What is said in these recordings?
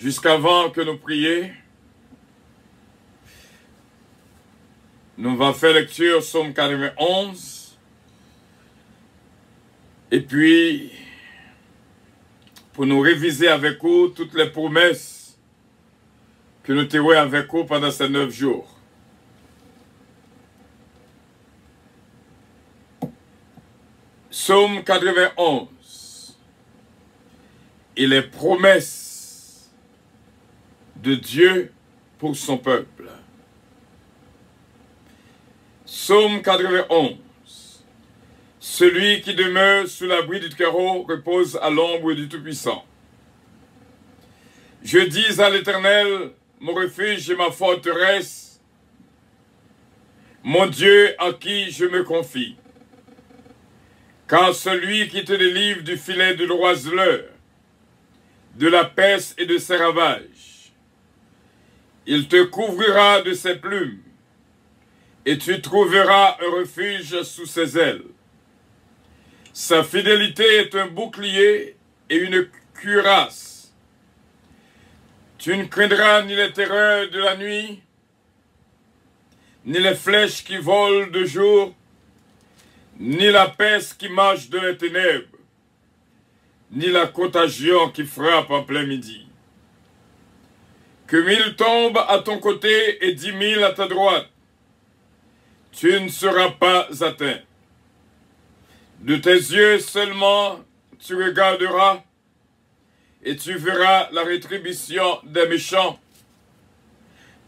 Jusqu'avant que nous prions, nous allons faire lecture Psaume 91. Et puis, pour nous réviser avec vous toutes les promesses que nous avons avec vous pendant ces 9 jours. Psaume 91 et les promesses de Dieu pour son peuple. Psaume 91. Celui qui demeure sous l'abri du Très-Haut repose à l'ombre du Tout-Puissant. Je dis à l'Éternel, mon refuge et ma forteresse, mon Dieu en qui je me confie. Car celui qui te délivre du filet de l'oiseleur, de la peste et de ses ravages, il te couvrira de ses plumes, et tu trouveras un refuge sous ses ailes. Sa fidélité est un bouclier et une cuirasse. Tu ne craindras ni les terreurs de la nuit, ni les flèches qui volent de jour, ni la peste qui marche dans les ténèbres, ni la contagion qui frappe en plein midi. Que 1000 tombent à ton côté et 10 000 à ta droite, tu ne seras pas atteint. De tes yeux seulement tu regarderas, et tu verras la rétribution des méchants,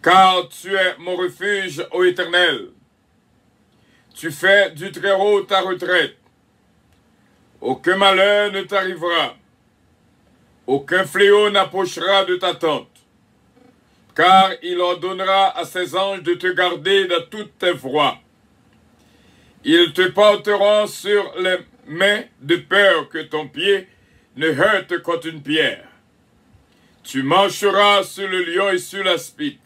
car tu es mon refuge, ô Éternel. Tu fais du Très-Haut ta retraite. Aucun malheur ne t'arrivera. Aucun fléau n'approchera de ta tente. Car il ordonnera à ses anges de te garder dans toutes tes voies. Ils te porteront sur les mains de peur que ton pied ne heurte contre une pierre. Tu marcheras sur le lion et sur l'aspic.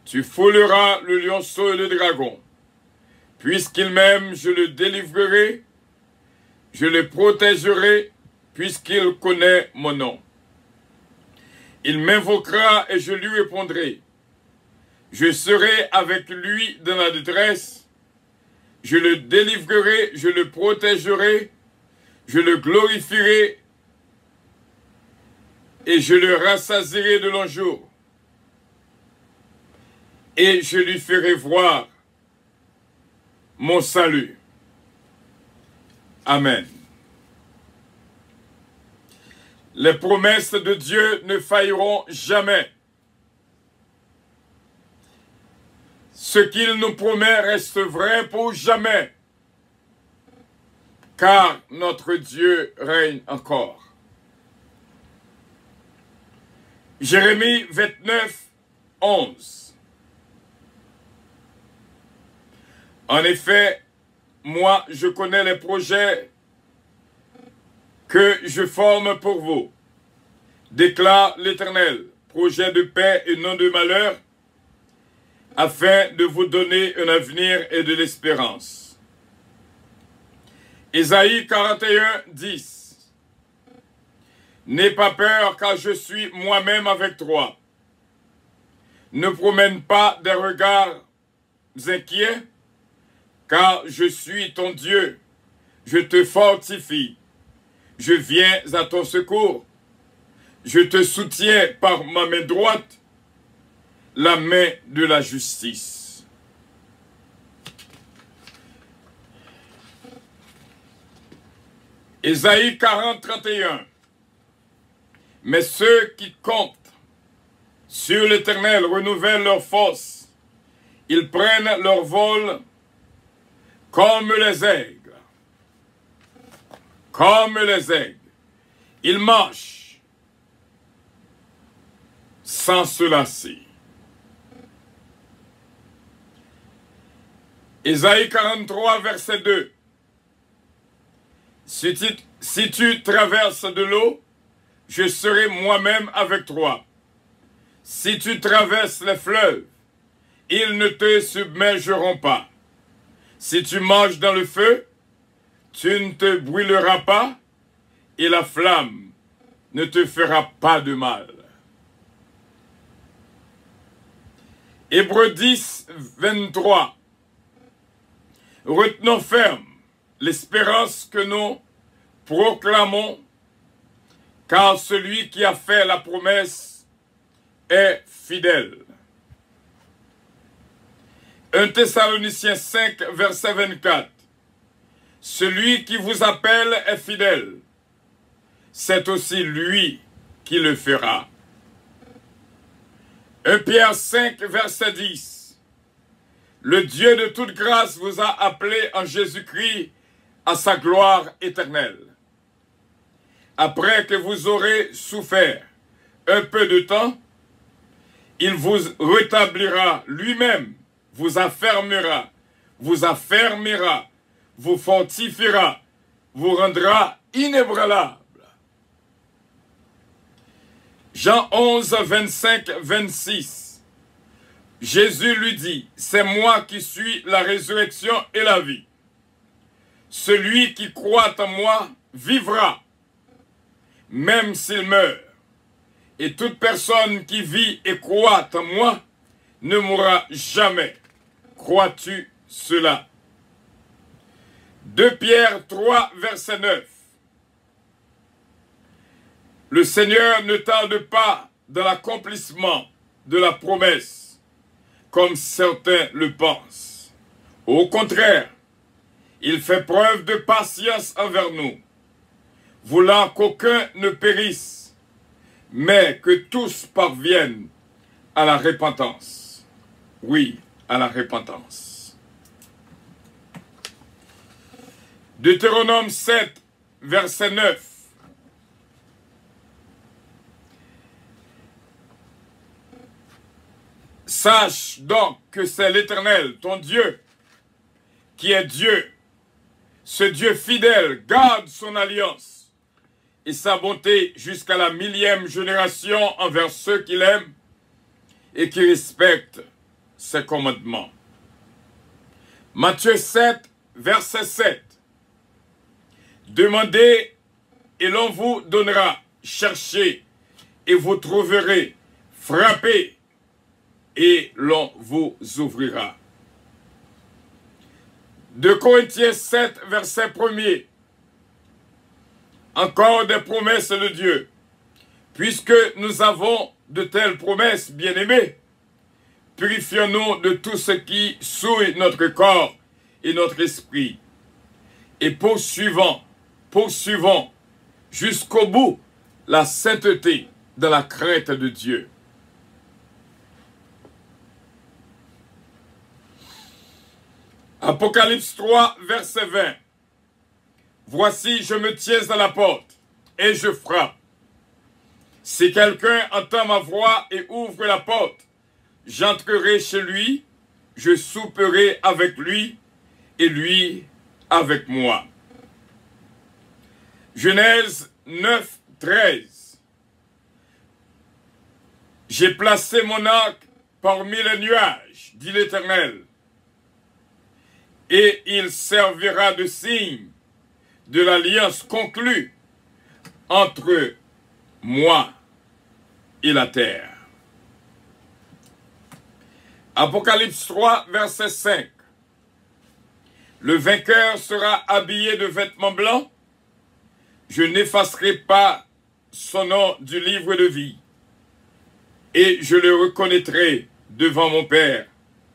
Tu fouleras le lionceau et le dragon. Puisqu'il m'aime, je le délivrerai, je le protégerai, puisqu'il connaît mon nom. Il m'invoquera et je lui répondrai. Je serai avec lui dans la détresse, je le délivrerai, je le protégerai, je le glorifierai et je le rassasierai de longs jours. Et je lui ferai voir mon salut. Amen. Les promesses de Dieu ne failliront jamais. Ce qu'il nous promet reste vrai pour jamais, car notre Dieu règne encore. Jérémie 29, 11. En effet, moi, je connais les projets que je forme pour vous, déclare l'Éternel, projet de paix et non de malheur, afin de vous donner un avenir et de l'espérance. Ésaïe 41, 10. N'aie pas peur, car je suis moi-même avec toi. Ne promène pas des regards inquiets, car je suis ton Dieu, je te fortifie, je viens à ton secours, je te soutiens par ma main droite, la main de la justice. Ésaïe 40, 31. Mais ceux qui comptent sur l'Éternel renouvellent leur force, ils prennent leur vol comme les aigles. Comme les aigles. Ils marchent sans se lasser. Ésaïe 43, verset 2. Si tu traverses de l'eau, je serai moi-même avec toi. Si tu traverses les fleuves, ils ne te submergeront pas. Si tu marches dans le feu, tu ne te brûleras pas, et la flamme ne te fera pas de mal. Hébreux 10, 23. Retenons ferme l'espérance que nous proclamons, car celui qui a fait la promesse est fidèle. 1 Thessaloniciens 5, verset 24. Celui qui vous appelle est fidèle. C'est aussi lui qui le fera. 1 Pierre 5, verset 10. Le Dieu de toute grâce vous a appelé en Jésus-Christ à sa gloire éternelle. Après que vous aurez souffert un peu de temps, il vous rétablira lui-même, vous affermira, vous fortifiera, vous rendra inébranlable. Jean 11, 25, 26. Jésus lui dit, « C'est moi qui suis la résurrection et la vie. Celui qui croit en moi vivra, même s'il meurt. Et toute personne qui vit et croit en moi ne mourra jamais. Crois-tu cela? » 2 Pierre 3, verset 9. Le Seigneur ne tarde pas dans l'accomplissement de la promesse, comme certains le pensent. Au contraire, il fait preuve de patience envers nous, voulant qu'aucun ne périsse, mais que tous parviennent à la repentance. Oui, à la repentance. Deutéronome 7, verset 9. Sache donc que c'est l'Éternel, ton Dieu, qui est Dieu. Ce Dieu fidèle garde son alliance et sa bonté jusqu'à la 1000e génération envers ceux qui l'aiment et qui respectent ses commandements. Matthieu 7, verset 7. Demandez et l'on vous donnera. Cherchez et vous trouverez. Frappez et l'on vous ouvrira. 2 Corinthiens 7, verset 1er. Encore des promesses de Dieu. Puisque nous avons de telles promesses, bien-aimés, purifions-nous de tout ce qui souille notre corps et notre esprit. Et poursuivons jusqu'au bout la sainteté de la crainte de Dieu. Apocalypse 3, verset 20. Voici, je me tiens à la porte et je frappe. Si quelqu'un entend ma voix et ouvre la porte, j'entrerai chez lui, je souperai avec lui et lui avec moi. Genèse 9, 13. J'ai placé mon arc parmi les nuages, dit l'Éternel, et il servira de signe de l'alliance conclue entre moi et la terre. Apocalypse 3, verset 5. Le vainqueur sera habillé de vêtements blancs. Je n'effacerai pas son nom du livre de vie. Et je le reconnaîtrai devant mon Père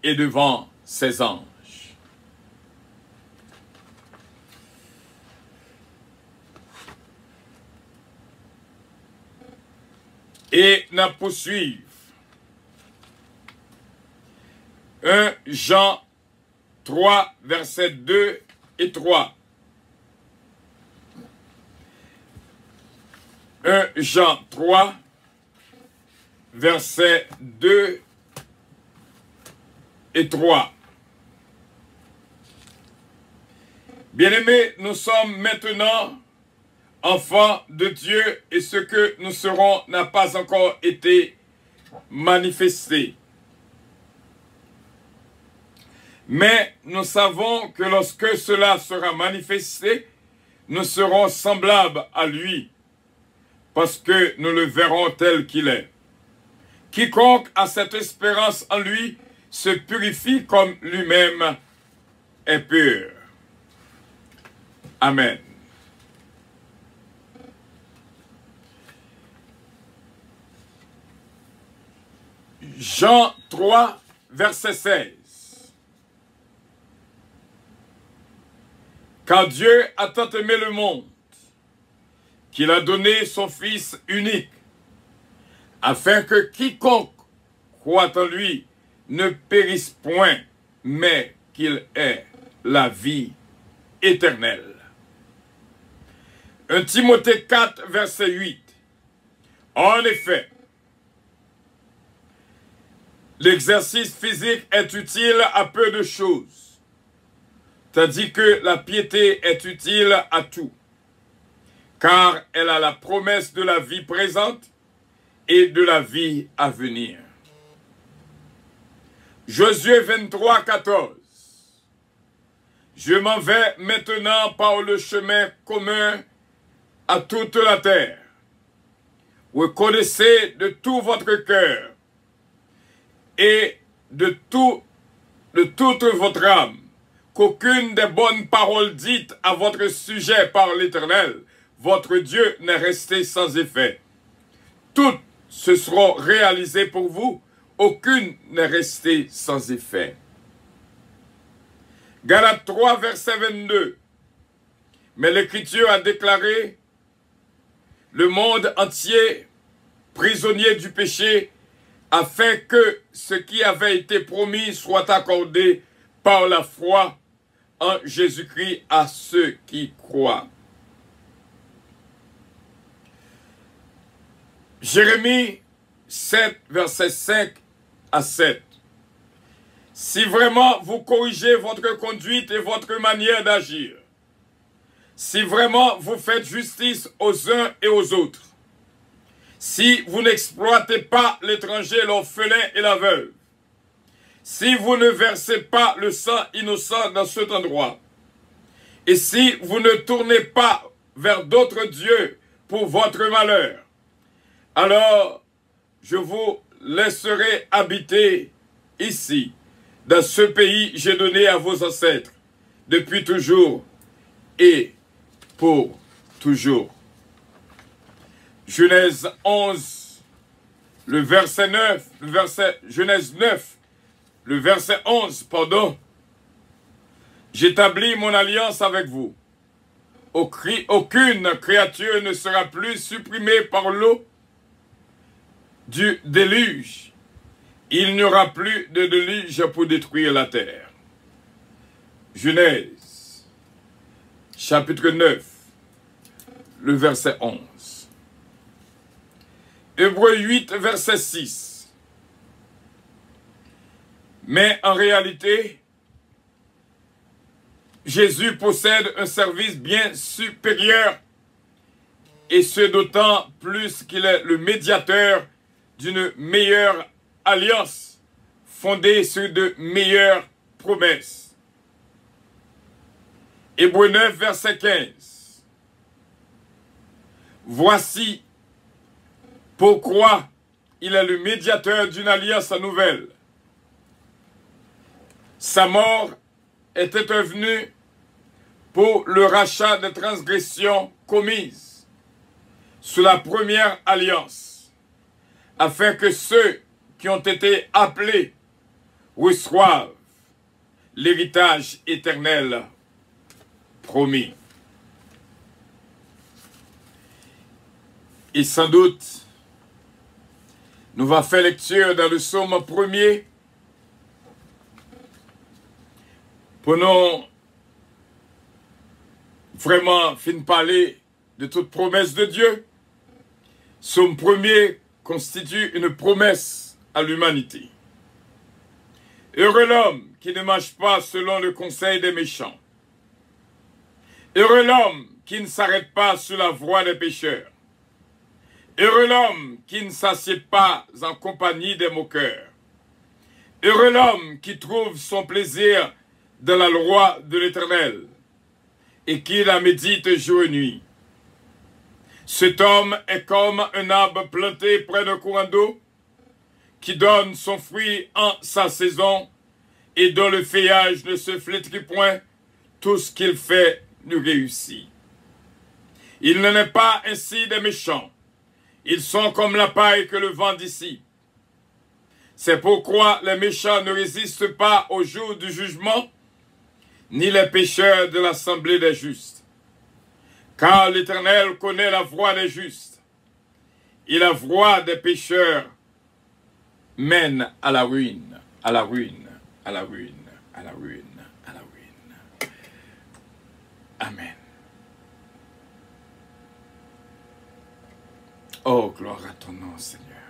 et devant ses anges. Et n'a poursuivre. 1 Jean 3, versets 2 et 3. 1 Jean 3, versets 2 et 3. Bien-aimés, nous sommes maintenant enfants de Dieu et ce que nous serons n'a pas encore été manifesté. Mais nous savons que lorsque cela sera manifesté, nous serons semblables à lui, parce que nous le verrons tel qu'il est. Quiconque a cette espérance en lui se purifie comme lui-même est pur. Amen. Jean 3, verset 16. Car Dieu a tant aimé le monde, qu'il a donné son Fils unique, afin que quiconque croit en lui ne périsse point, mais qu'il ait la vie éternelle. 1 Timothée 4, verset 8. En effet, l'exercice physique est utile à peu de choses, tandis que la piété est utile à tout, car elle a la promesse de la vie présente et de la vie à venir. Josué 23, 14. Je m'en vais maintenant par le chemin commun à toute la terre. Reconnaissez de tout votre cœur et de toute votre âme qu'aucune des bonnes paroles dites à votre sujet par l'Éternel, votre Dieu, n'est restée sans effet. Toutes se seront réalisées pour vous, aucune n'est restée sans effet. Galates 3, verset 22. Mais l'Écriture a déclaré le monde entier prisonnier du péché, afin que ce qui avait été promis soit accordé par la foi en Jésus-Christ à ceux qui croient. Jérémie 7, verset 5 à 7. Si vraiment vous corrigez votre conduite et votre manière d'agir, si vraiment vous faites justice aux uns et aux autres, si vous n'exploitez pas l'étranger, l'orphelin et la veuve, si vous ne versez pas le sang innocent dans cet endroit, et si vous ne tournez pas vers d'autres dieux pour votre malheur, alors je vous laisserai habiter ici, dans ce pays que j'ai donné à vos ancêtres, depuis toujours et pour toujours. Genèse 11, le verset 9, Genèse 9, le verset 11, pardon. J'établis mon alliance avec vous. Aucune créature ne sera plus supprimée par l'eau du déluge. Il n'y aura plus de déluge pour détruire la terre. Genèse, chapitre 9, le verset 11. Hébreux 8, verset 6. Mais en réalité, Jésus possède un service bien supérieur, et ce d'autant plus qu'il est le médiateur d'une meilleure alliance fondée sur de meilleures promesses. Hébreux 9, verset 15. Voici pourquoi il est le médiateur d'une alliance nouvelle. Sa mort était venue pour le rachat des transgressions commises sous la première alliance, afin que ceux qui ont été appelés reçoivent l'héritage éternel promis. Et sans doute, nous allons faire lecture dans le psaume 1er pour nous vraiment fin parler de toute promesse de Dieu. Psaume 1er constitue une promesse à l'humanité. Heureux l'homme qui ne marche pas selon le conseil des méchants. Heureux l'homme qui ne s'arrête pas sur la voie des pécheurs. Heureux l'homme qui ne s'assied pas en compagnie des moqueurs. Heureux l'homme qui trouve son plaisir dans la loi de l'Éternel et qui la médite jour et nuit. Cet homme est comme un arbre planté près d'un courant d'eau qui donne son fruit en sa saison, et dont le feuillage ne se flétrit point, tout ce qu'il fait nous réussit. Il n'en est pas ainsi des méchants. Ils sont comme la paille que le vent dissipe. C'est pourquoi les méchants ne résistent pas au jour du jugement, ni les pécheurs de l'assemblée des justes. Car l'Éternel connaît la voie des justes, et la voie des pécheurs mène à la ruine, à la ruine, à la ruine, à la ruine, à la ruine. Amen. Oh, gloire à ton nom, Seigneur.